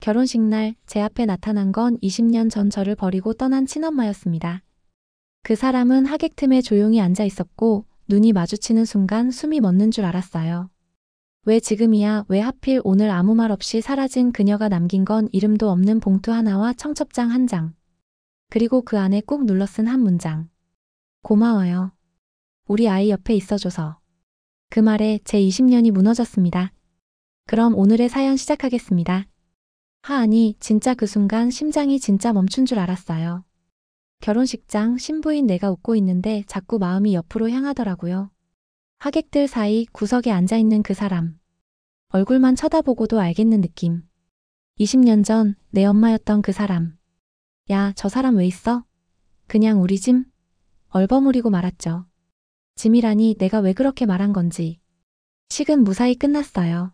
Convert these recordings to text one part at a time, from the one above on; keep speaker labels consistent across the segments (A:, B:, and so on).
A: 결혼식 날 제 앞에 나타난 건 20년 전 저를 버리고 떠난 친엄마였습니다. 그 사람은 하객 틈에 조용히 앉아 있었고 눈이 마주치는 순간 숨이 멎는 줄 알았어요. 왜 지금이야, 왜 하필 오늘 아무 말 없이 사라진 그녀가 남긴 건 이름도 없는 봉투 하나와 청첩장 한 장. 그리고 그 안에 꾹 눌러 쓴 한 문장. 고마워요. 우리 아이 옆에 있어줘서. 그 말에 제 20년이 무너졌습니다. 그럼 오늘의 사연 시작하겠습니다. 아니, 진짜 그 순간 심장이 진짜 멈춘 줄 알았어요. 결혼식장, 신부인 내가 웃고 있는데 자꾸 마음이 옆으로 향하더라고요. 하객들 사이 구석에 앉아있는 그 사람. 얼굴만 쳐다보고도 알겠는 느낌. 20년 전 내 엄마였던 그 사람. 야, 저 사람 왜 있어? 그냥 우리 짐? 얼버무리고 말았죠. 짐이라니 내가 왜 그렇게 말한 건지. 식은 무사히 끝났어요.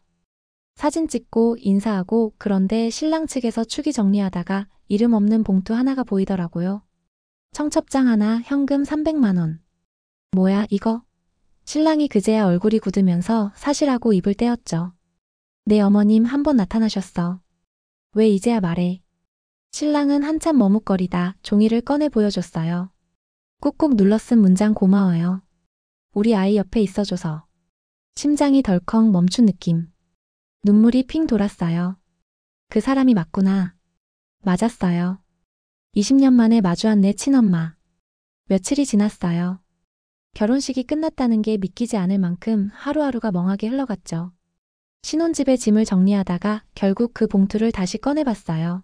A: 사진 찍고 인사하고 그런데 신랑 측에서 축의 정리하다가 이름 없는 봉투 하나가 보이더라고요. 청첩장 하나, 현금 300만 원. 뭐야 이거? 신랑이 그제야 얼굴이 굳으면서 사실하고 입을 떼었죠. 내 어머님 한 번 나타나셨어. 왜 이제야 말해? 신랑은 한참 머뭇거리다 종이를 꺼내 보여줬어요. 꾹꾹 눌러 쓴 문장 고마워요. 우리 아이 옆에 있어줘서. 심장이 덜컥 멈춘 느낌. 눈물이 핑 돌았어요. 그 사람이 맞구나. 맞았어요. 20년 만에 마주한 내 친엄마. 며칠이 지났어요. 결혼식이 끝났다는 게 믿기지 않을 만큼 하루하루가 멍하게 흘러갔죠. 신혼집에 짐을 정리하다가 결국 그 봉투를 다시 꺼내봤어요.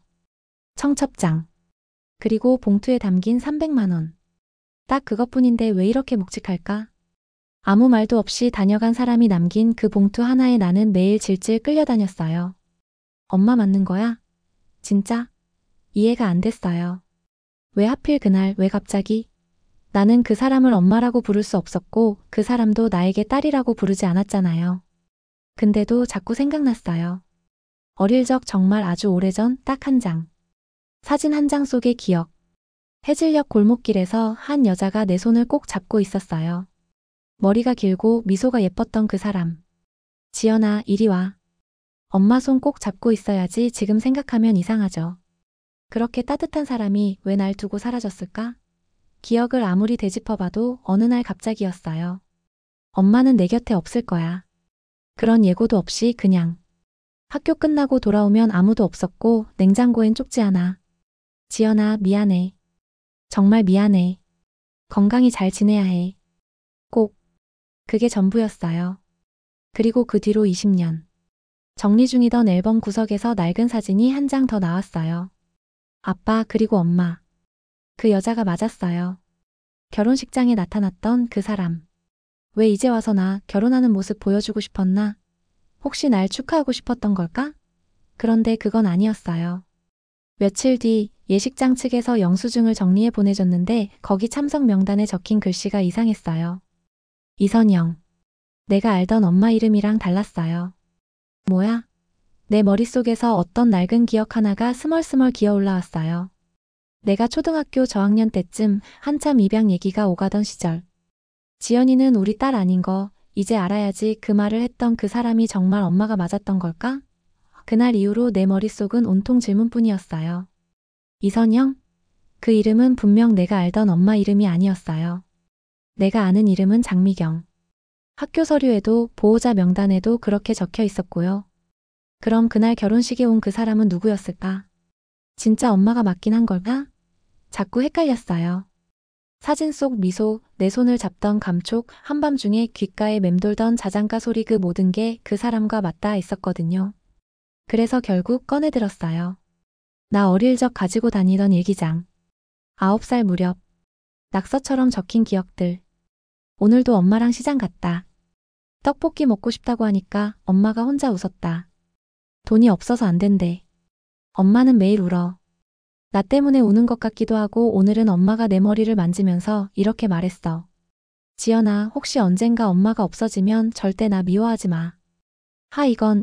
A: 청첩장. 그리고 봉투에 담긴 300만 원. 딱 그것뿐인데 왜 이렇게 묵직할까? 아무 말도 없이 다녀간 사람이 남긴 그 봉투 하나에 나는 매일 질질 끌려다녔어요. 엄마 맞는 거야? 진짜? 이해가 안 됐어요. 왜 하필 그날, 왜 갑자기? 나는 그 사람을 엄마라고 부를 수 없었고 그 사람도 나에게 딸이라고 부르지 않았잖아요. 근데도 자꾸 생각났어요. 어릴 적 정말 아주 오래전 딱 한 장. 사진 한 장 속의 기억. 해질녘 골목길에서 한 여자가 내 손을 꼭 잡고 있었어요. 머리가 길고 미소가 예뻤던 그 사람. 지연아, 이리 와. 엄마 손 꼭 잡고 있어야지. 지금 생각하면 이상하죠. 그렇게 따뜻한 사람이 왜 날 두고 사라졌을까? 기억을 아무리 되짚어봐도 어느 날 갑자기였어요. 엄마는 내 곁에 없을 거야. 그런 예고도 없이 그냥. 학교 끝나고 돌아오면 아무도 없었고 냉장고엔 쪽지 하나. 지연아, 미안해. 정말 미안해. 건강히 잘 지내야 해. 꼭. 그게 전부였어요. 그리고 그 뒤로 20년. 정리 중이던 앨범 구석에서 낡은 사진이 한 장 더 나왔어요. 아빠 그리고 엄마. 그 여자가 맞았어요. 결혼식장에 나타났던 그 사람. 왜 이제 와서 나 결혼하는 모습 보여주고 싶었나? 혹시 날 축하하고 싶었던 걸까? 그런데 그건 아니었어요. 며칠 뒤 예식장 측에서 영수증을 정리해 보내줬는데 거기 참석 명단에 적힌 글씨가 이상했어요. 이선영. 내가 알던 엄마 이름이랑 달랐어요. 뭐야? 내 머릿속에서 어떤 낡은 기억 하나가 스멀스멀 기어 올라왔어요. 내가 초등학교 저학년 때쯤 한참 입양 얘기가 오가던 시절. 지연이는 우리 딸 아닌 거 이제 알아야지 그 말을 했던 그 사람이 정말 엄마가 맞았던 걸까? 그날 이후로 내 머릿속은 온통 질문뿐이었어요. 이선영? 그 이름은 분명 내가 알던 엄마 이름이 아니었어요. 내가 아는 이름은 장미경. 학교 서류에도 보호자 명단에도 그렇게 적혀 있었고요. 그럼 그날 결혼식에 온 그 사람은 누구였을까? 진짜 엄마가 맞긴 한 걸까? 자꾸 헷갈렸어요. 사진 속 미소, 내 손을 잡던 감촉, 한밤중에 귓가에 맴돌던 자장가 소리 그 모든 게 그 사람과 맞닿아 있었거든요. 그래서 결국 꺼내들었어요. 나 어릴 적 가지고 다니던 일기장. 9살 무렵. 낙서처럼 적힌 기억들. 오늘도 엄마랑 시장 갔다. 떡볶이 먹고 싶다고 하니까 엄마가 혼자 웃었다. 돈이 없어서 안 된대. 엄마는 매일 울어. 나 때문에 우는 것 같기도 하고 오늘은 엄마가 내 머리를 만지면서 이렇게 말했어. 지연아, 혹시 언젠가 엄마가 없어지면 절대 나 미워하지 마.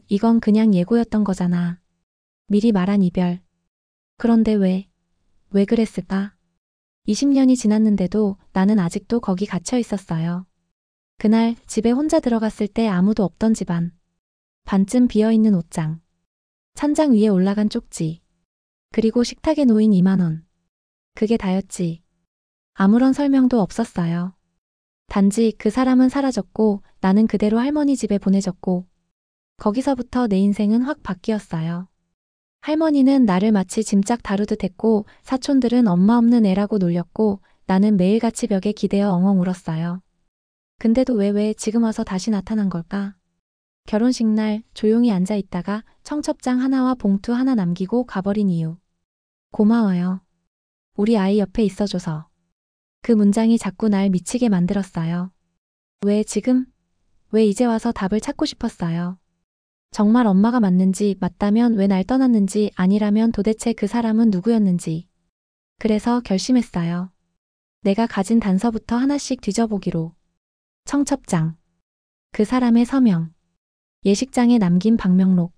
A: 이건 그냥 예고였던 거잖아. 미리 말한 이별. 그런데 왜 그랬을까? 20년이 지났는데도 나는 아직도 거기 갇혀 있었어요. 그날 집에 혼자 들어갔을 때 아무도 없던 집안. 반쯤 비어있는 옷장. 찬장 위에 올라간 쪽지. 그리고 식탁에 놓인 2만 원. 그게 다였지. 아무런 설명도 없었어요. 단지 그 사람은 사라졌고 나는 그대로 할머니 집에 보내졌고 거기서부터 내 인생은 확 바뀌었어요. 할머니는 나를 마치 짐짝 다루듯 했고 사촌들은 엄마 없는 애라고 놀렸고 나는 매일같이 벽에 기대어 엉엉 울었어요. 근데도 왜 지금 와서 다시 나타난 걸까? 결혼식 날 조용히 앉아 있다가 청첩장 하나와 봉투 하나 남기고 가버린 이유. 고마워요. 우리 아이 옆에 있어줘서. 그 문장이 자꾸 날 미치게 만들었어요. 왜 지금? 왜 이제 와서 답을 찾고 싶었어요. 정말 엄마가 맞는지, 맞다면 왜 날 떠났는지, 아니라면 도대체 그 사람은 누구였는지. 그래서 결심했어요. 내가 가진 단서부터 하나씩 뒤져보기로. 청첩장. 그 사람의 서명. 예식장에 남긴 방명록.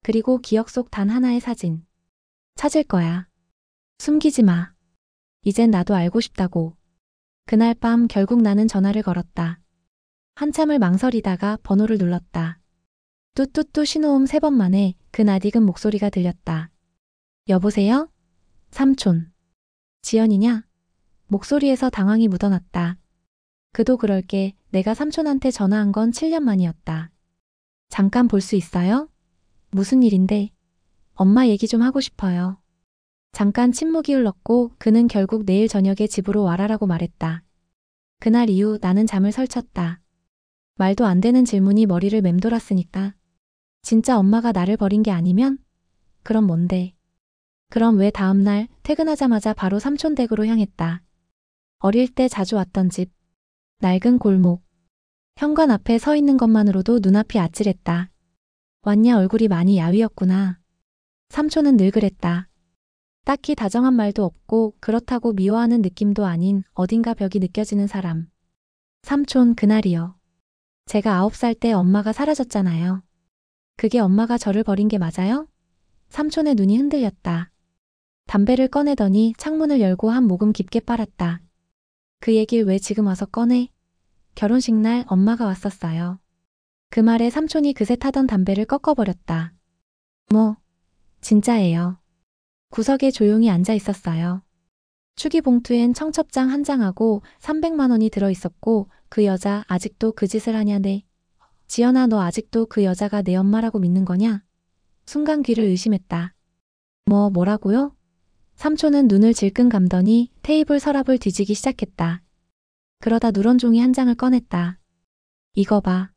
A: 그리고 기억 속 단 하나의 사진. 찾을 거야. 숨기지 마. 이젠 나도 알고 싶다고. 그날 밤 결국 나는 전화를 걸었다. 한참을 망설이다가 번호를 눌렀다. 뚜뚜뚜 신호음 3번 만에 그 낯익은 목소리가 들렸다. 여보세요? 삼촌. 지연이냐? 목소리에서 당황이 묻어났다. 그도 그럴게 내가 삼촌한테 전화한 건 7년 만이었다. 잠깐 볼 수 있어요? 무슨 일인데? 엄마 얘기 좀 하고 싶어요. 잠깐 침묵이 흘렀고 그는 결국 내일 저녁에 집으로 와라라고 말했다. 그날 이후 나는 잠을 설쳤다. 말도 안 되는 질문이 머리를 맴돌았으니까. 진짜 엄마가 나를 버린 게 아니면? 그럼 뭔데? 그럼 왜 다음날 퇴근하자마자 바로 삼촌 댁으로 향했다. 어릴 때 자주 왔던 집. 낡은 골목. 현관 앞에 서 있는 것만으로도 눈앞이 아찔했다. 왔냐 얼굴이 많이 야위었구나. 삼촌은 늘 그랬다. 딱히 다정한 말도 없고 그렇다고 미워하는 느낌도 아닌 어딘가 벽이 느껴지는 사람. 삼촌 그날이요. 제가 9살 때 엄마가 사라졌잖아요. 그게 엄마가 저를 버린 게 맞아요? 삼촌의 눈이 흔들렸다. 담배를 꺼내더니 창문을 열고 한 모금 깊게 빨았다. 그 얘길 왜 지금 와서 꺼내? 결혼식 날 엄마가 왔었어요. 그 말에 삼촌이 그새 타던 담배를 꺾어버렸다. 뭐, 진짜예요. 구석에 조용히 앉아 있었어요. 축의봉투엔 청첩장 한 장하고 300만 원이 들어있었고 그 여자 아직도 그 짓을 하냐네. 지연아 너 아직도 그 여자가 내 엄마라고 믿는 거냐? 순간 귀를 의심했다. 뭐라고요? 삼촌은 눈을 질끈 감더니 테이블 서랍을 뒤지기 시작했다. 그러다 누런 종이 한 장을 꺼냈다. 이거 봐.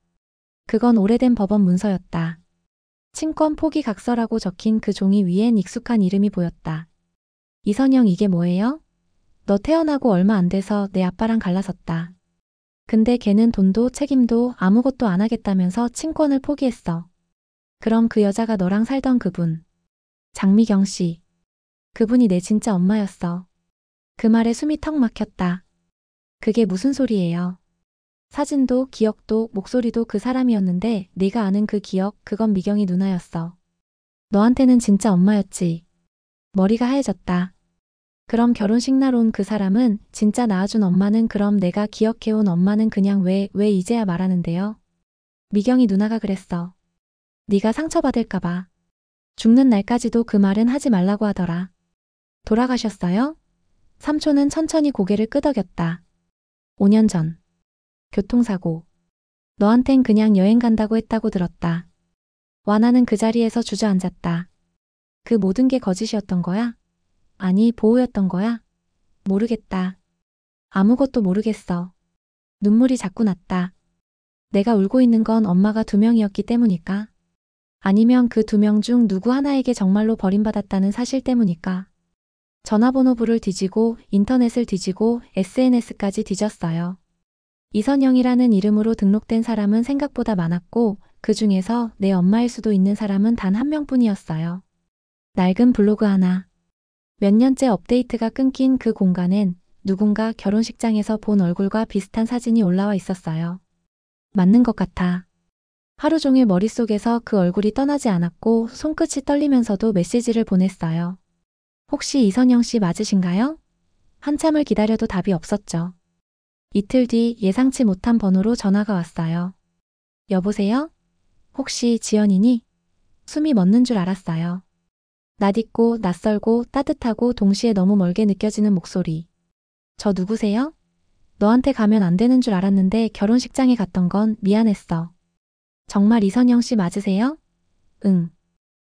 A: 그건 오래된 법원 문서였다. 친권 포기 각서라고 적힌 그 종이 위엔 익숙한 이름이 보였다. 이선영 이게 뭐예요? 너 태어나고 얼마 안 돼서 내 아빠랑 갈라섰다. 근데 걔는 돈도 책임도 아무것도 안 하겠다면서 친권을 포기했어. 그럼 그 여자가 너랑 살던 그분. 장미경 씨. 그분이 내 진짜 엄마였어. 그 말에 숨이 턱 막혔다. 그게 무슨 소리예요? 사진도 기억도 목소리도 그 사람이었는데 네가 아는 그 기억 그건 미경이 누나였어. 너한테는 진짜 엄마였지. 머리가 하얘졌다. 그럼 결혼식 날 온 그 사람은 진짜 낳아준 엄마는 그럼 내가 기억해온 엄마는 그냥 왜 이제야 말하는데요? 미경이 누나가 그랬어. 네가 상처받을까 봐. 죽는 날까지도 그 말은 하지 말라고 하더라. 돌아가셨어요? 삼촌은 천천히 고개를 끄덕였다. 5년 전. 교통사고. 너한텐 그냥 여행 간다고 했다고 들었다. 와나는 그 자리에서 주저앉았다. 그 모든 게 거짓이었던 거야? 아니, 보호였던 거야? 모르겠다. 아무것도 모르겠어. 눈물이 자꾸 났다. 내가 울고 있는 건 엄마가 2명이었기 때문일까? 아니면 그 2명 중 누구 하나에게 정말로 버림받았다는 사실 때문일까? 전화번호부를 뒤지고 인터넷을 뒤지고 SNS까지 뒤졌어요. 이선영이라는 이름으로 등록된 사람은 생각보다 많았고 그 중에서 내 엄마일 수도 있는 사람은 단 1명뿐이었어요. 낡은 블로그 하나. 몇 년째 업데이트가 끊긴 그 공간엔 누군가 결혼식장에서 본 얼굴과 비슷한 사진이 올라와 있었어요. 맞는 것 같아. 하루 종일 머릿속에서 그 얼굴이 떠나지 않았고 손끝이 떨리면서도 메시지를 보냈어요. 혹시 이선영 씨 맞으신가요? 한참을 기다려도 답이 없었죠. 이틀 뒤 예상치 못한 번호로 전화가 왔어요. 여보세요? 혹시 지연이니? 숨이 멎는 줄 알았어요. 낯익고 낯설고 따뜻하고 동시에 너무 멀게 느껴지는 목소리. 저 누구세요? 너한테 가면 안 되는 줄 알았는데 결혼식장에 갔던 건 미안했어. 정말 이선영 씨 맞으세요? 응.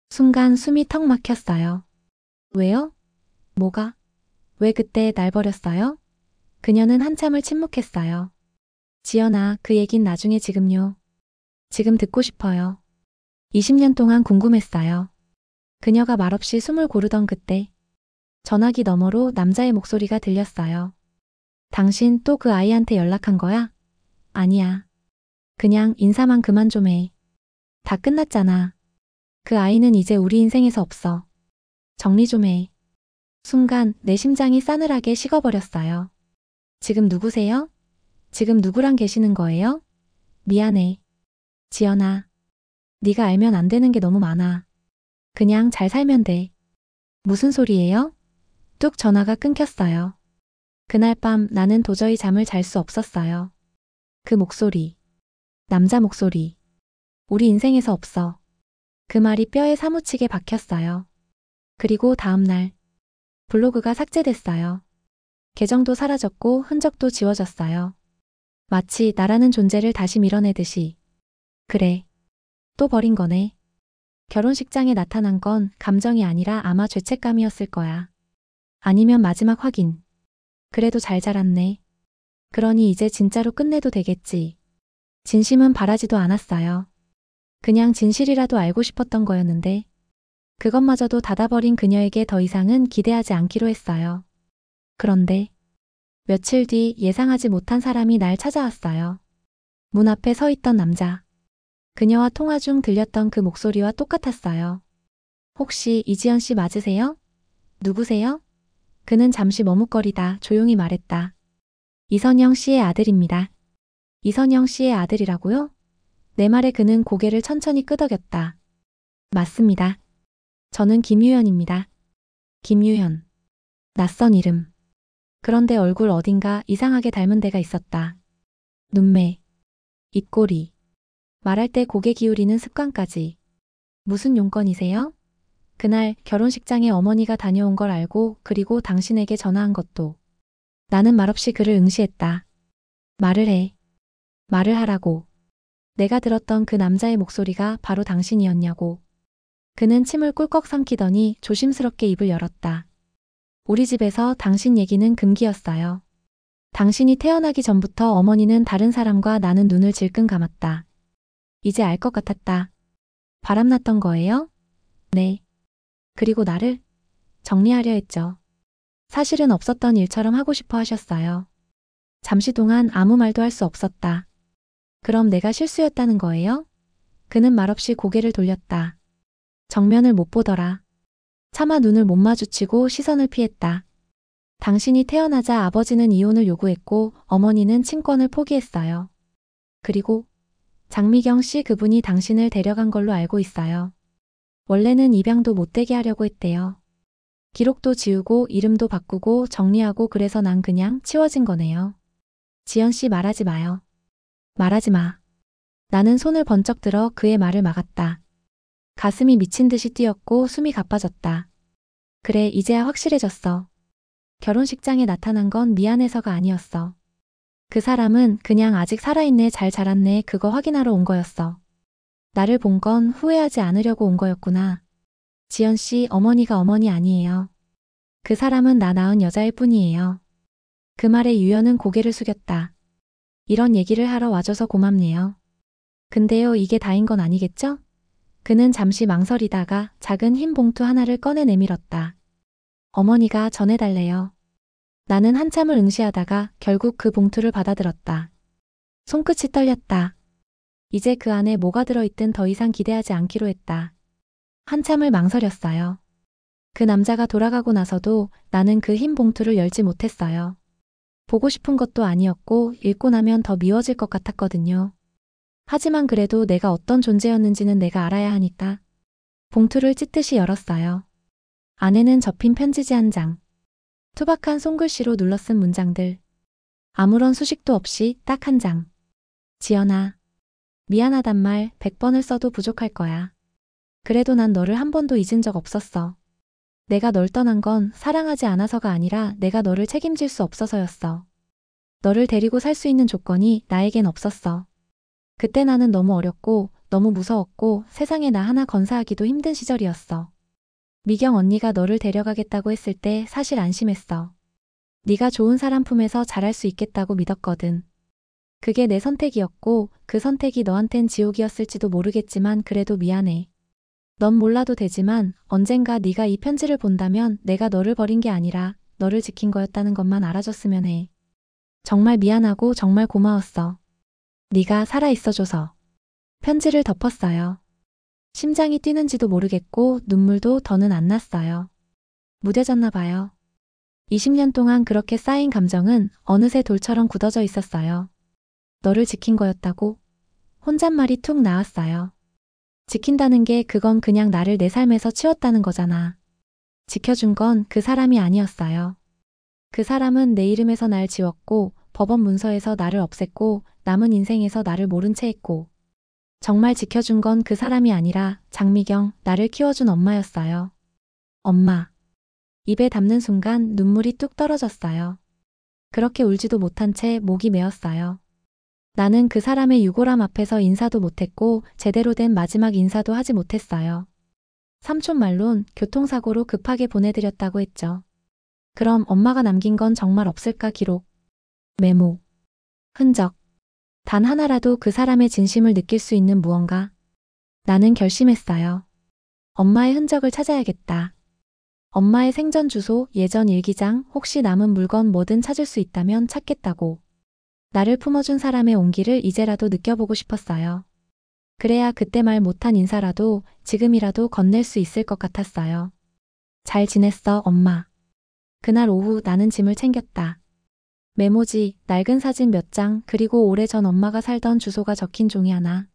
A: 순간 숨이 턱 막혔어요. 왜요? 뭐가? 왜 그때 날 버렸어요? 그녀는 한참을 침묵했어요. 지연아, 그 얘긴 나중에 지금요. 지금 듣고 싶어요. 20년 동안 궁금했어요. 그녀가 말없이 숨을 고르던 그때 전화기 너머로 남자의 목소리가 들렸어요. 당신 또 그 아이한테 연락한 거야? 아니야. 그냥 인사만 그만 좀 해. 다 끝났잖아. 그 아이는 이제 우리 인생에서 없어. 정리 좀 해. 순간 내 심장이 싸늘하게 식어버렸어요. 지금 누구세요? 지금 누구랑 계시는 거예요? 미안해. 지연아. 네가 알면 안 되는 게 너무 많아. 그냥 잘 살면 돼. 무슨 소리예요? 뚝 전화가 끊겼어요. 그날 밤 나는 도저히 잠을 잘 수 없었어요. 그 목소리. 남자 목소리. 우리 인생에서 없어. 그 말이 뼈에 사무치게 박혔어요. 그리고 다음 날 블로그가 삭제됐어요. 계정도 사라졌고 흔적도 지워졌어요. 마치 나라는 존재를 다시 밀어내듯이. 그래. 또 버린 거네. 결혼식장에 나타난 건 감정이 아니라 아마 죄책감이었을 거야. 아니면 마지막 확인. 그래도 잘 자랐네. 그러니 이제 진짜로 끝내도 되겠지. 진심은 바라지도 않았어요. 그냥 진실이라도 알고 싶었던 거였는데 그것마저도 닫아버린 그녀에게 더 이상은 기대하지 않기로 했어요. 그런데 며칠 뒤 예상하지 못한 사람이 날 찾아왔어요. 문 앞에 서 있던 남자. 그녀와 통화 중 들렸던 그 목소리와 똑같았어요. 혹시 이지연 씨 맞으세요? 누구세요? 그는 잠시 머뭇거리다 조용히 말했다. 이선영 씨의 아들입니다. 이선영 씨의 아들이라고요? 내 말에 그는 고개를 천천히 끄덕였다. 맞습니다. 저는 김유현입니다. 김유현. 낯선 이름. 그런데 얼굴 어딘가 이상하게 닮은 데가 있었다. 눈매, 입꼬리, 말할 때 고개 기울이는 습관까지. 무슨 용건이세요? 그날 결혼식장에 어머니가 다녀온 걸 알고 그리고 당신에게 전화한 것도. 나는 말없이 그를 응시했다. 말을 해. 말을 하라고. 내가 들었던 그 남자의 목소리가 바로 당신이었냐고. 그는 침을 꿀꺽 삼키더니 조심스럽게 입을 열었다. 우리 집에서 당신 얘기는 금기였어요. 당신이 태어나기 전부터 어머니는 다른 사람과 나는 눈을 질끈 감았다. 이제 알 것 같았다. 바람났던 거예요? 네. 그리고 나를 정리하려 했죠. 사실은 없었던 일처럼 하고 싶어 하셨어요. 잠시 동안 아무 말도 할 수 없었다. 그럼 내가 실수였다는 거예요? 그는 말없이 고개를 돌렸다. 정면을 못 보더라. 차마 눈을 못 마주치고 시선을 피했다. 당신이 태어나자 아버지는 이혼을 요구했고 어머니는 친권을 포기했어요. 그리고 장미경 씨 그분이 당신을 데려간 걸로 알고 있어요. 원래는 입양도 못되게 하려고 했대요. 기록도 지우고 이름도 바꾸고 정리하고 그래서 난 그냥 치워진 거네요. 지연 씨 말하지 마요. 말하지 마. 나는 손을 번쩍 들어 그의 말을 막았다. 가슴이 미친 듯이 뛰었고 숨이 가빠졌다. 그래, 이제야 확실해졌어. 결혼식장에 나타난 건 미안해서가 아니었어. 그 사람은 그냥 아직 살아있네, 잘 자랐네, 그거 확인하러 온 거였어. 나를 본 건 후회하지 않으려고 온 거였구나. 지연 씨, 어머니가 어머니 아니에요. 그 사람은 나 낳은 여자일 뿐이에요. 그 말에 유연은 고개를 숙였다. 이런 얘기를 하러 와줘서 고맙네요. 근데요, 이게 다인 건 아니겠죠? 그는 잠시 망설이다가 작은 흰 봉투 하나를 꺼내 내밀었다. 어머니가 전해달래요. 나는 한참을 응시하다가 결국 그 봉투를 받아들었다. 손끝이 떨렸다. 이제 그 안에 뭐가 들어있든 더 이상 기대하지 않기로 했다. 한참을 망설였어요. 그 남자가 돌아가고 나서도 나는 그 흰 봉투를 열지 못했어요. 보고 싶은 것도 아니었고 읽고 나면 더 미워질 것 같았거든요. 하지만 그래도 내가 어떤 존재였는지는 내가 알아야 하니까. 봉투를 찢듯이 열었어요. 안에는 접힌 편지지 한 장. 투박한 손글씨로 눌러쓴 문장들. 아무런 수식도 없이 딱 한 장. 지연아. 미안하단 말 100번을 써도 부족할 거야. 그래도 난 너를 한 번도 잊은 적 없었어. 내가 널 떠난 건 사랑하지 않아서가 아니라 내가 너를 책임질 수 없어서였어. 너를 데리고 살 수 있는 조건이 나에겐 없었어. 그때 나는 너무 어렸고 너무 무서웠고 세상에 나 하나 건사하기도 힘든 시절이었어. 미경 언니가 너를 데려가겠다고 했을 때 사실 안심했어. 네가 좋은 사람 품에서 잘할 수 있겠다고 믿었거든. 그게 내 선택이었고 그 선택이 너한텐 지옥이었을지도 모르겠지만 그래도 미안해. 넌 몰라도 되지만 언젠가 네가 이 편지를 본다면 내가 너를 버린 게 아니라 너를 지킨 거였다는 것만 알아줬으면 해. 정말 미안하고 정말 고마웠어. 네가 살아있어줘서. 편지를 덮었어요. 심장이 뛰는지도 모르겠고 눈물도 더는 안 났어요. 무뎌졌나 봐요. 20년 동안 그렇게 쌓인 감정은 어느새 돌처럼 굳어져 있었어요. 너를 지킨 거였다고? 혼잣말이 툭 나왔어요. 지킨다는 게 그건 그냥 나를 내 삶에서 치웠다는 거잖아. 지켜준 건 그 사람이 아니었어요. 그 사람은 내 이름에서 날 지웠고 법원 문서에서 나를 없앴고 남은 인생에서 나를 모른 채 했고 정말 지켜준 건 그 사람이 아니라 장미경, 나를 키워준 엄마였어요. 엄마. 입에 담는 순간 눈물이 뚝 떨어졌어요. 그렇게 울지도 못한 채 목이 메었어요. 나는 그 사람의 유골함 앞에서 인사도 못했고 제대로 된 마지막 인사도 하지 못했어요. 삼촌 말론 교통사고로 급하게 보내드렸다고 했죠. 그럼 엄마가 남긴 건 정말 없을까 기록, 메모, 흔적. 단 하나라도 그 사람의 진심을 느낄 수 있는 무언가. 나는 결심했어요. 엄마의 흔적을 찾아야겠다. 엄마의 생전 주소, 예전 일기장, 혹시 남은 물건 뭐든 찾을 수 있다면 찾겠다고. 나를 품어준 사람의 온기를 이제라도 느껴보고 싶었어요. 그래야 그때 말 못한 인사라도 지금이라도 건넬 수 있을 것 같았어요. 잘 지냈어, 엄마. 그날 오후 나는 짐을 챙겼다. 메모지, 낡은 사진 몇 장, 그리고 오래전 엄마가 살던 주소가 적힌 종이 하나.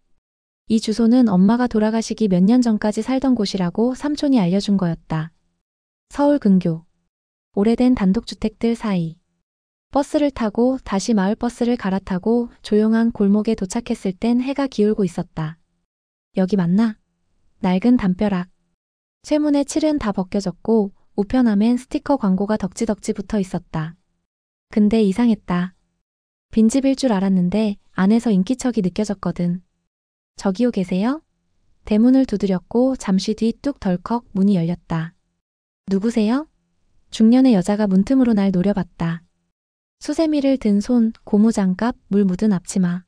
A: 이 주소는 엄마가 돌아가시기 몇 년 전까지 살던 곳이라고 삼촌이 알려준 거였다. 서울 근교. 오래된 단독주택들 사이. 버스를 타고 다시 마을버스를 갈아타고 조용한 골목에 도착했을 땐 해가 기울고 있었다. 여기 맞나? 낡은 담벼락. 쇠문의 칠은 다 벗겨졌고 우편함엔 스티커 광고가 덕지덕지 붙어 있었다. 근데 이상했다. 빈집일 줄 알았는데 안에서 인기척이 느껴졌거든. 저기요 계세요? 대문을 두드렸고 잠시 뒤 뚝 덜컥 문이 열렸다. 누구세요? 중년의 여자가 문틈으로 날 노려봤다. 수세미를 든 손, 고무장갑, 물 묻은 앞치마.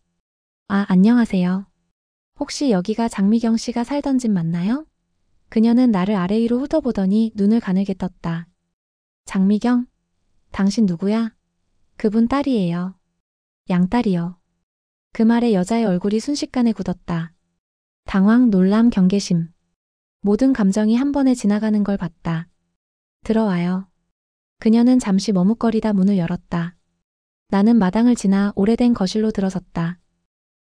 A: 아, 안녕하세요. 혹시 여기가 장미경 씨가 살던 집 맞나요? 그녀는 나를 아래 위로 훑어보더니 눈을 가늘게 떴다. 장미경? 당신 누구야? 그분 딸이에요. 양딸이요. 그 말에 여자의 얼굴이 순식간에 굳었다. 당황, 놀람, 경계심. 모든 감정이 한 번에 지나가는 걸 봤다. 들어와요. 그녀는 잠시 머뭇거리다 문을 열었다. 나는 마당을 지나 오래된 거실로 들어섰다.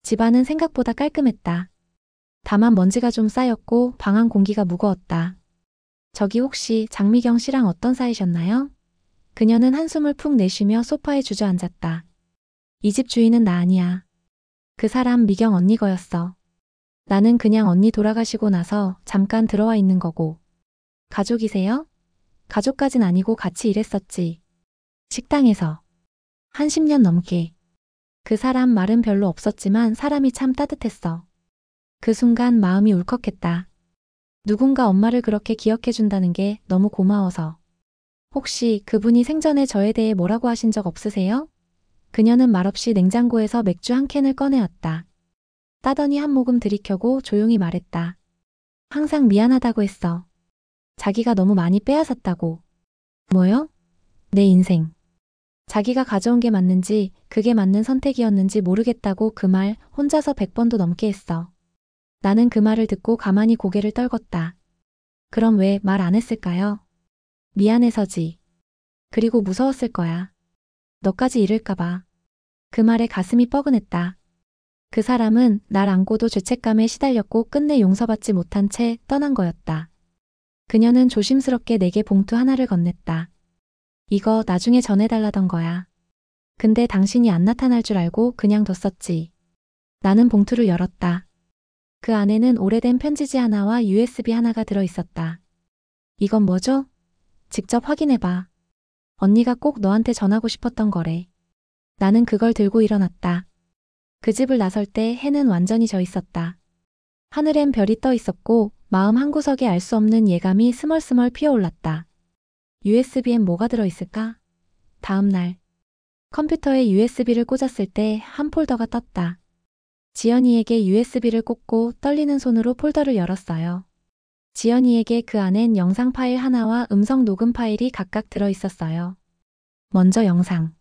A: 집안은 생각보다 깔끔했다. 다만 먼지가 좀 쌓였고 방 안 공기가 무거웠다. 저기 혹시 장미경 씨랑 어떤 사이셨나요? 그녀는 한숨을 푹 내쉬며 소파에 주저앉았다. 이 집 주인은 나 아니야. 그 사람 미경 언니 거였어. 나는 그냥 언니 돌아가시고 나서 잠깐 들어와 있는 거고. 가족이세요? 가족까진 아니고 같이 일했었지. 식당에서. 한 10년 넘게. 그 사람 말은 별로 없었지만 사람이 참 따뜻했어. 그 순간 마음이 울컥했다. 누군가 엄마를 그렇게 기억해준다는 게 너무 고마워서. 혹시 그분이 생전에 저에 대해 뭐라고 하신 적 없으세요? 그녀는 말없이 냉장고에서 맥주 한 캔을 꺼내었다. 따더니 한 모금 들이켜고 조용히 말했다. 항상 미안하다고 했어. 자기가 너무 많이 빼앗았다고. 뭐요? 내 인생. 자기가 가져온 게 맞는지 그게 맞는 선택이었는지 모르겠다고 그 말 혼자서 100번도 넘게 했어. 나는 그 말을 듣고 가만히 고개를 떨궜다. 그럼 왜 말 안 했을까요? 미안해서지. 그리고 무서웠을 거야. 너까지 잃을까 봐. 그 말에 가슴이 뻐근했다. 그 사람은 날 안고도 죄책감에 시달렸고 끝내 용서받지 못한 채 떠난 거였다. 그녀는 조심스럽게 내게 봉투 하나를 건넸다. 이거 나중에 전해달라던 거야. 근데 당신이 안 나타날 줄 알고 그냥 뒀었지. 나는 봉투를 열었다. 그 안에는 오래된 편지지 하나와 USB 하나가 들어있었다. 이건 뭐죠? 직접 확인해봐. 언니가 꼭 너한테 전하고 싶었던 거래. 나는 그걸 들고 일어났다. 그 집을 나설 때 해는 완전히 져 있었다. 하늘엔 별이 떠 있었고 마음 한구석에 알 수 없는 예감이 스멀스멀 피어올랐다. USB엔 뭐가 들어있을까? 다음 날 컴퓨터에 USB를 꽂았을 때 한 폴더가 떴다. 지연이에게 USB를 꽂고 떨리는 손으로 폴더를 열었어요. 지연이에게 그 안엔 영상 파일 하나와 음성 녹음 파일이 각각 들어있었어요. 먼저 영상.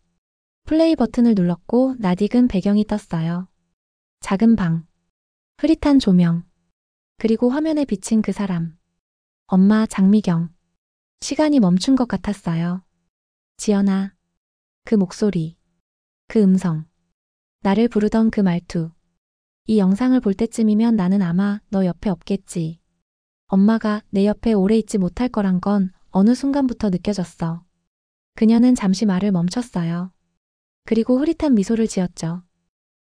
A: 플레이 버튼을 눌렀고 낯익은 배경이 떴어요. 작은 방. 흐릿한 조명. 그리고 화면에 비친 그 사람. 엄마 장미경. 시간이 멈춘 것 같았어요. 지연아. 그 목소리. 그 음성. 나를 부르던 그 말투. 이 영상을 볼 때쯤이면 나는 아마 너 옆에 없겠지. 엄마가 내 옆에 오래 있지 못할 거란 건 어느 순간부터 느껴졌어. 그녀는 잠시 말을 멈췄어요. 그리고 흐릿한 미소를 지었죠.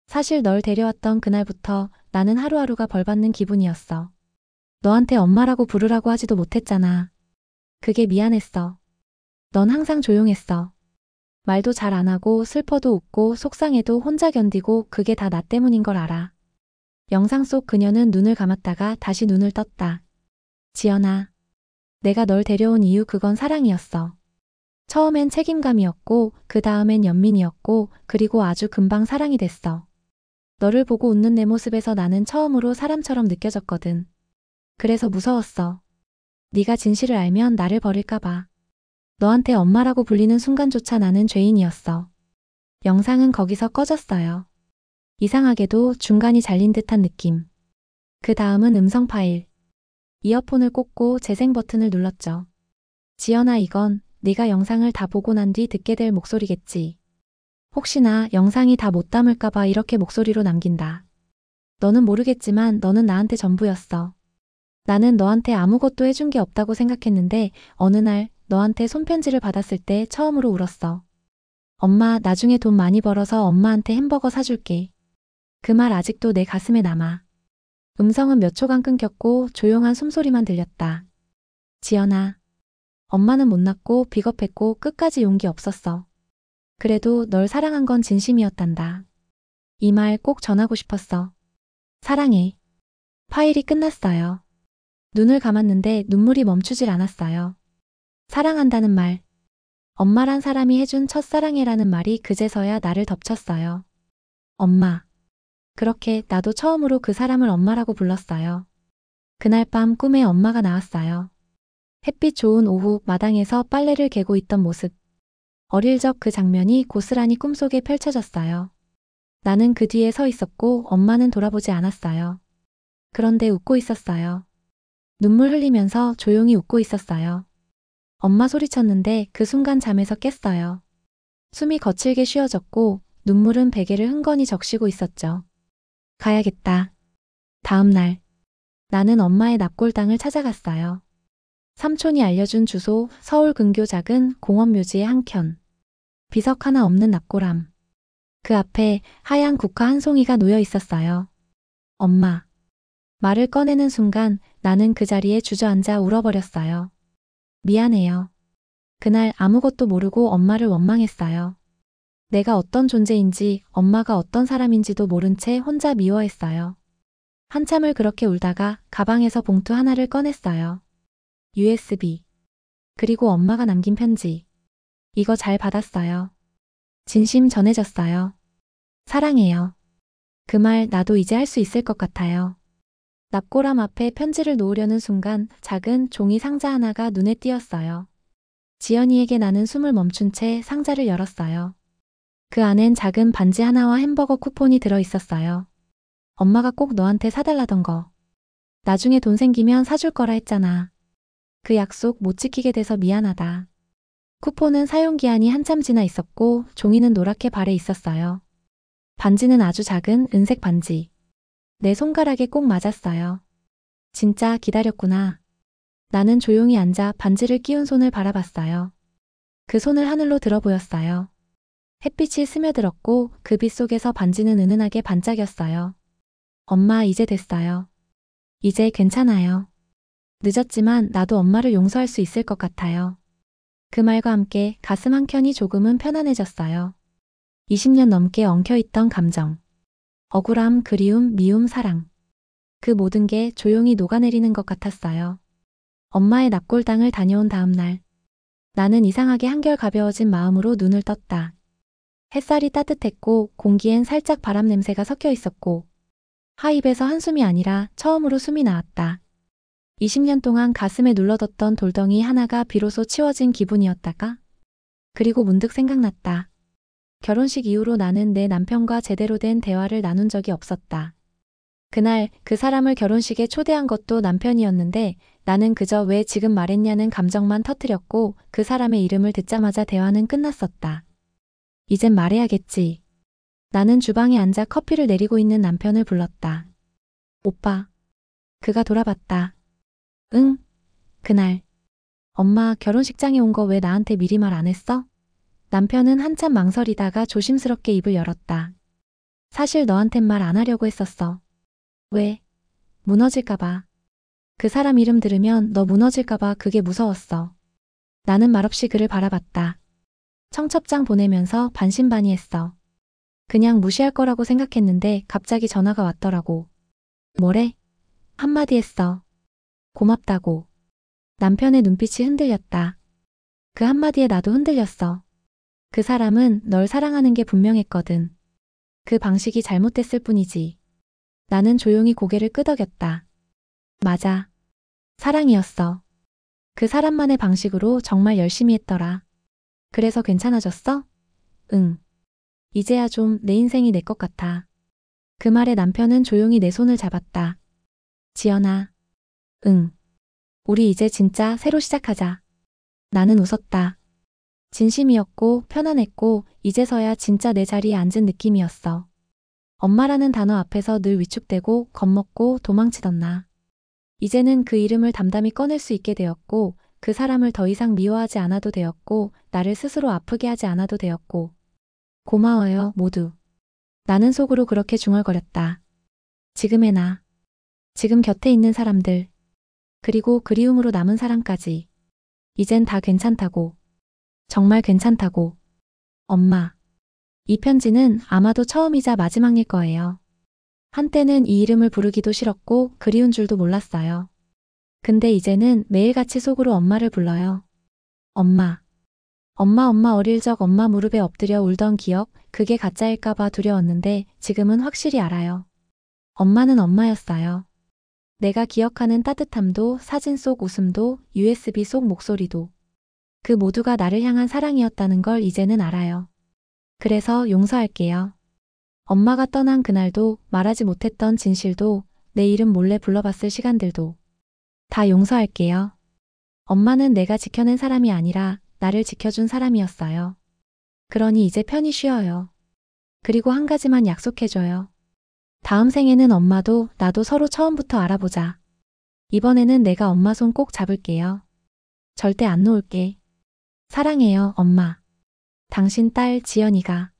A: 사실 널 데려왔던 그날부터 나는 하루하루가 벌받는 기분이었어. 너한테 엄마라고 부르라고 하지도 못했잖아. 그게 미안했어. 넌 항상 조용했어. 말도 잘 안 하고 슬퍼도 웃고 속상해도 혼자 견디고 그게 다 나 때문인 걸 알아. 영상 속 그녀는 눈을 감았다가 다시 눈을 떴다. 지연아. 내가 널 데려온 이유 그건 사랑이었어. 처음엔 책임감이었고 그 다음엔 연민이었고 그리고 아주 금방 사랑이 됐어. 너를 보고 웃는 내 모습에서 나는 처음으로 사람처럼 느껴졌거든. 그래서 무서웠어. 네가 진실을 알면 나를 버릴까 봐. 너한테 엄마라고 불리는 순간조차 나는 죄인이었어. 영상은 거기서 꺼졌어요. 이상하게도 중간이 잘린 듯한 느낌. 그 다음은 음성 파일. 이어폰을 꽂고 재생 버튼을 눌렀죠. 지연아 이건 네가 영상을 다 보고 난 뒤 듣게 될 목소리겠지. 혹시나 영상이 다 못 담을까 봐 이렇게 목소리로 남긴다. 너는 모르겠지만 너는 나한테 전부였어. 나는 너한테 아무것도 해준 게 없다고 생각했는데 어느 날 너한테 손편지를 받았을 때 처음으로 울었어. 엄마 나중에 돈 많이 벌어서 엄마한테 햄버거 사줄게. 그 말 아직도 내 가슴에 남아. 음성은 몇 초간 끊겼고 조용한 숨소리만 들렸다. 지연아. 엄마는 못났고 비겁했고 끝까지 용기 없었어. 그래도 널 사랑한 건 진심이었단다. 이 말 꼭 전하고 싶었어. 사랑해. 파일이 끝났어요. 눈을 감았는데 눈물이 멈추질 않았어요. 사랑한다는 말. 엄마란 사람이 해준 첫사랑이라는 말이 그제서야 나를 덮쳤어요. 엄마. 그렇게 나도 처음으로 그 사람을 엄마라고 불렀어요. 그날 밤 꿈에 엄마가 나왔어요. 햇빛 좋은 오후 마당에서 빨래를 개고 있던 모습. 어릴 적 그 장면이 고스란히 꿈속에 펼쳐졌어요. 나는 그 뒤에 서 있었고 엄마는 돌아보지 않았어요. 그런데 웃고 있었어요. 눈물 흘리면서 조용히 웃고 있었어요. 엄마 소리쳤는데 그 순간 잠에서 깼어요. 숨이 거칠게 쉬어졌고 눈물은 베개를 흥건히 적시고 있었죠. 가야겠다. 다음 날 나는 엄마의 납골당을 찾아갔어요. 삼촌이 알려준 주소 서울 근교 작은 공원묘지의 한켠. 비석 하나 없는 납골함. 그 앞에 하얀 국화 한 송이가 놓여 있었어요. 엄마. 말을 꺼내는 순간 나는 그 자리에 주저앉아 울어버렸어요. 미안해요. 그날 아무것도 모르고 엄마를 원망했어요. 내가 어떤 존재인지 엄마가 어떤 사람인지도 모른 채 혼자 미워했어요. 한참을 그렇게 울다가 가방에서 봉투 하나를 꺼냈어요. USB. 그리고 엄마가 남긴 편지. 이거 잘 받았어요. 진심 전해졌어요. 사랑해요. 그 말 나도 이제 할 수 있을 것 같아요. 납골함 앞에 편지를 놓으려는 순간 작은 종이 상자 하나가 눈에 띄었어요. 지연이에게 나는 숨을 멈춘 채 상자를 열었어요. 그 안엔 작은 반지 하나와 햄버거 쿠폰이 들어 있었어요. 엄마가 꼭 너한테 사달라던 거. 나중에 돈 생기면 사줄 거라 했잖아. 그 약속 못 지키게 돼서 미안하다. 쿠폰은 사용기한이 한참 지나 있었고 종이는 노랗게 발에 있었어요. 반지는 아주 작은 은색 반지. 내 손가락에 꼭 맞았어요. 진짜 기다렸구나. 나는 조용히 앉아 반지를 끼운 손을 바라봤어요. 그 손을 하늘로 들어 보였어요. 햇빛이 스며들었고 그 빛 속에서 반지는 은은하게 반짝였어요. 엄마 이제 됐어요. 이제 괜찮아요. 늦었지만 나도 엄마를 용서할 수 있을 것 같아요. 그 말과 함께 가슴 한켠이 조금은 편안해졌어요. 20년 넘게 엉켜있던 감정. 억울함, 그리움, 미움, 사랑. 그 모든 게 조용히 녹아내리는 것 같았어요. 엄마의 납골당을 다녀온 다음 날. 나는 이상하게 한결 가벼워진 마음으로 눈을 떴다. 햇살이 따뜻했고 공기엔 살짝 바람 냄새가 섞여 있었고 하입에서 한숨이 아니라 처음으로 숨이 나왔다. 20년 동안 가슴에 눌러뒀던 돌덩이 하나가 비로소 치워진 기분이었다가 그리고 문득 생각났다. 결혼식 이후로 나는 내 남편과 제대로 된 대화를 나눈 적이 없었다. 그날 그 사람을 결혼식에 초대한 것도 남편이었는데 나는 그저 왜 지금 말했냐는 감정만 터뜨렸고 그 사람의 이름을 듣자마자 대화는 끝났었다. 이젠 말해야겠지. 나는 주방에 앉아 커피를 내리고 있는 남편을 불렀다. 오빠. 그가 돌아봤다. 응? 그날. 엄마 결혼식장에 온 거 왜 나한테 미리 말 안 했어? 남편은 한참 망설이다가 조심스럽게 입을 열었다. 사실 너한텐 말 안 하려고 했었어. 왜? 무너질까봐. 그 사람 이름 들으면 너 무너질까봐 그게 무서웠어. 나는 말없이 그를 바라봤다. 청첩장 보내면서 반신반의했어. 그냥 무시할 거라고 생각했는데 갑자기 전화가 왔더라고. 뭐래? 한마디 했어. 고맙다고. 남편의 눈빛이 흔들렸다. 그 한마디에 나도 흔들렸어. 그 사람은 널 사랑하는 게 분명했거든. 그 방식이 잘못됐을 뿐이지. 나는 조용히 고개를 끄덕였다. 맞아. 사랑이었어. 그 사람만의 방식으로 정말 열심히 했더라. 그래서 괜찮아졌어? 응. 이제야 좀 내 인생이 내 것 같아. 그 말에 남편은 조용히 내 손을 잡았다. 지연아. 응. 우리 이제 진짜 새로 시작하자. 나는 웃었다. 진심이었고 편안했고 이제서야 진짜 내 자리에 앉은 느낌이었어. 엄마라는 단어 앞에서 늘 위축되고 겁먹고 도망치던 나. 이제는 그 이름을 담담히 꺼낼 수 있게 되었고 그 사람을 더 이상 미워하지 않아도 되었고 나를 스스로 아프게 하지 않아도 되었고 고마워요 모두. 나는 속으로 그렇게 중얼거렸다. 지금의 나. 지금 곁에 있는 사람들. 그리고 그리움으로 남은 사람까지. 이젠 다 괜찮다고. 정말 괜찮다고. 엄마. 이 편지는 아마도 처음이자 마지막일 거예요. 한때는 이 이름을 부르기도 싫었고 그리운 줄도 몰랐어요. 근데 이제는 매일같이 속으로 엄마를 불러요. 엄마. 엄마 어릴 적 엄마 무릎에 엎드려 울던 기억, 그게 가짜일까봐 두려웠는데 지금은 확실히 알아요. 엄마는 엄마였어요. 내가 기억하는 따뜻함도, 사진 속 웃음도, USB 속 목소리도. 그 모두가 나를 향한 사랑이었다는 걸 이제는 알아요. 그래서 용서할게요. 엄마가 떠난 그날도, 말하지 못했던 진실도, 내 이름 몰래 불러봤을 시간들도. 다 용서할게요. 엄마는 내가 지켜낸 사람이 아니라 나를 지켜준 사람이었어요. 그러니 이제 편히 쉬어요. 그리고 한 가지만 약속해줘요. 다음 생에는 엄마도 나도 서로 처음부터 알아보자. 이번에는 내가 엄마 손 꼭 잡을게요. 절대 안 놓을게. 사랑해요, 엄마. 당신 딸 지연이가.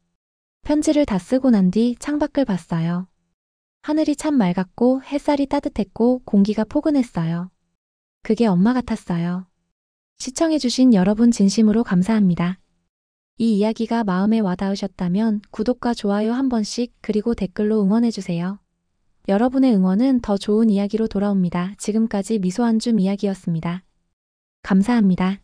A: 편지를 다 쓰고 난 뒤 창밖을 봤어요. 하늘이 참 맑았고 햇살이 따뜻했고 공기가 포근했어요. 그게 엄마 같았어요. 시청해주신 여러분 진심으로 감사합니다. 이 이야기가 마음에 와닿으셨다면 구독과 좋아요 한 번씩 그리고 댓글로 응원해주세요. 여러분의 응원은 더 좋은 이야기로 돌아옵니다. 지금까지 미소한줌 이야기였습니다. 감사합니다.